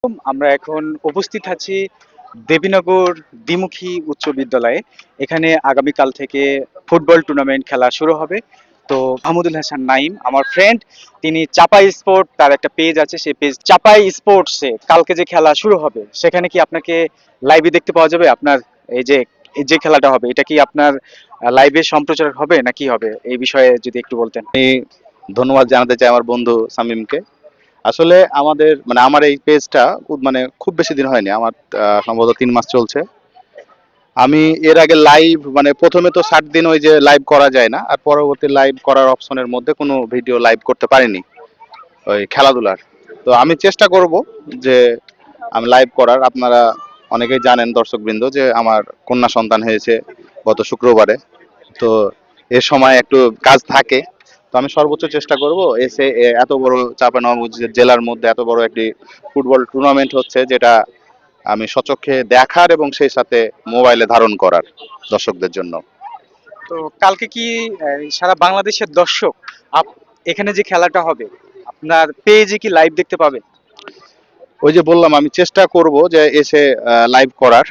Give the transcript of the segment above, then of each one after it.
আমরা এখন উপস্থিত আছি দেবীনগর দ্বিমুখী উচ্চ বিদ্যালয়ে। এখানে আগামীকাল থেকে ফুটবল টুর্নামেন্ট খেলা শুরু হবে। তো মাহমুদুল হাসান নাইম আমার ফ্রেন্ড, তিনি চাপাই স্পোর্ট, তার একটা পেজ আছে, সেই পেজ চাপাই স্পোর্টসে কালকে যে খেলা শুরু হবে সেখানে কি আপনাকে লাইভে দেখতে পাওয়া যাবে? আপনার এই যে খেলাটা হবে এটা কি আপনার লাইভে সম্প্রচার হবে না কি হবে, এই বিষয়ে যদি একটু বলতেন। ধন্যবাদ জানাতে চাই আমার বন্ধু সামিমকে। আসলে আমাদের মানে আমার এই পেজটা মানে খুব বেশি দিন হয়নি আমার, সম্ভবত 3 মাস চলছে। আমি এর আগে লাইভ মানে প্রথমে তো 60 দিন ওই যে লাইভ করা যায় না, আর পরবর্তী লাইভ করার অপশনের মধ্যে কোনো ভিডিও লাইভ করতে পারিনি ওই খেলাধুলার। তো আমি চেষ্টা করব যে আমি লাইভ করার। আপনারা অনেকেই জানেন দর্শকবৃন্দ যে আমার কন্যা সন্তান হয়েছে গত শুক্রবারে। তো এ সময় একটু কাজ থাকে। তো আমি সর্বোচ্চ চেষ্টা করব এসে এত বড় চাঁপাইনবাবগঞ্জ জেলার মধ্যে এত বড় একটি ফুটবল টুর্নামেন্ট হচ্ছে, যেটা আমি সচক্ষে দেখার এবং সেই সাথে মোবাইলে ধারণ করার দর্শকদের জন্য। তো কালকে কি সারা বাংলাদেশের দর্শক এখানে যে খেলাটা হবে আপনার পেজে কি লাইভ দেখতে পাবে? ওই যে বললাম আমি চেষ্টা করব যে এসে লাইভ করার।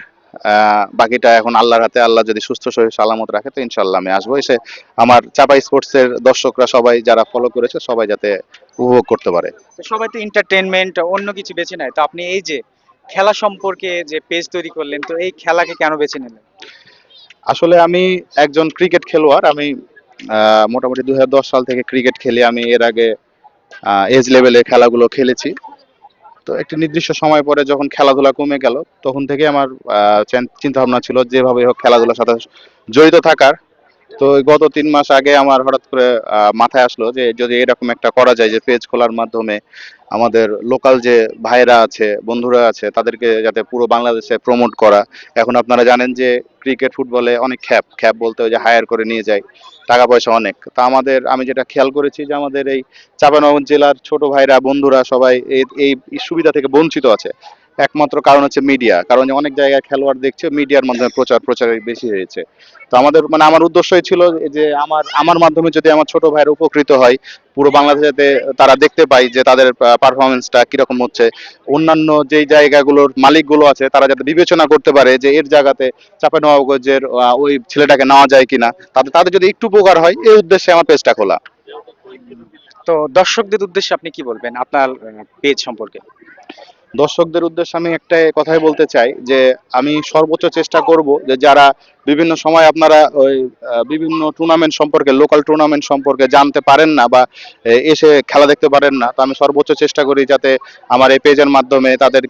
বাকিটা এখন আল্লাহর হাতে। আল্লাহ যদি সুস্থ শরীর সালামত রাখে তো ইনশাল্লাহ আমি আসবো। এসে আমার চাপাই স্পোর্টস এর দর্শকরা সবাই যারা ফলো করেছে সবাই যাতে উপভোগ করতে পারে। তো সবাই তো এন্টারটেইনমেন্ট অন্য কিছু বেছে নেয়, তো আপনি এই যে খেলা সম্পর্কে যে পেজ তৈরি করলেন, তো এই খেলাকে কেন বেছে নিলেন? আসলে আমি একজন ক্রিকেট খেলোয়াড়। আমি মোটামুটি 2010 সাল থেকে ক্রিকেট খেলি। আমি এর আগে এজ লেভেলে খেলাগুলো খেলেছি। তো একটি নির্দিষ্ট সময় পরে যখন খেলাধুলা কমে গেল, তখন থেকে আমার চিন্তা ভাবনা ছিল যেভাবে হোক খেলাধুলার সাথে জড়িত থাকার। তো এই গত 3 মাস আগে আমার হঠাৎ করে মাথায় আসলো যে যদি এরকম একটা করা যায় যে পেজ খোলার মাধ্যমে আমাদের লোকাল যে ভাইরা আছে বন্ধুরা আছে তাদেরকে যাতে পুরো বাংলাদেশে প্রমোট করা। এখন আপনারা জানেন যে ক্রিকেট ফুটবলে অনেক খ্যাপ খ্যাপ বলতে ওই যে হায়ার করে নিয়ে যায়, টাকা পয়সা অনেক। তা আমি যেটা খেয়াল করেছি যে আমাদের এই চাঁপাইনবাবগঞ্জ জেলার ছোট ভাইরা বন্ধুরা সবাই এই সুবিধা থেকে বঞ্চিত আছে। একমাত্র কারণ হচ্ছে মিডিয়া। কারণ অনেক জায়গায় খেলোয়াড় দেখছে মিডিয়ার মাধ্যমে প্রচার বেশি হয়েছে। তো আমাদের মানে আমার উদ্দেশ্যই ছিল যে আমার আমার মাধ্যমে যদি আমার ছোট ভাইয়ের উপকৃত হয়, পুরো বাংলাদেশে তারা দেখতে পায় যে তাদের পারফরমেন্সটা কিরকম হচ্ছে। অন্যান্য যেই জায়গাগুলোর মালিকগুলো আছে তারা যাতে বিবেচনা করতে পারে যে এর জায়গাতে চাঁপাইনবাবগঞ্জের ওই ছেলেটাকে নেওয়া যায় কিনা, তাতে তাদের যদি একটু উপকার হয়, এই উদ্দেশ্যে আমার পেজটা খোলা। তো দর্শকদের উদ্দেশ্যে আপনি কি বলবেন আপনার পেজ সম্পর্কে? দর্শকদের উদ্দেশ্যে আমি একটা কথাই বলতে চাই যে আমি সর্বোচ্চ চেষ্টা করব যে যারা বিভিন্ন সময় আপনারা ওই বিভিন্ন টুর্নামেন্ট সম্পর্কে লোকাল টুর্নামেন্ট সম্পর্কে জানতে পারেন না বা এসে খেলা দেখতে পারেন না, তো আমি সর্বোচ্চ চেষ্টা করি যাতে আমার এই পেজের মাধ্যমে তাদের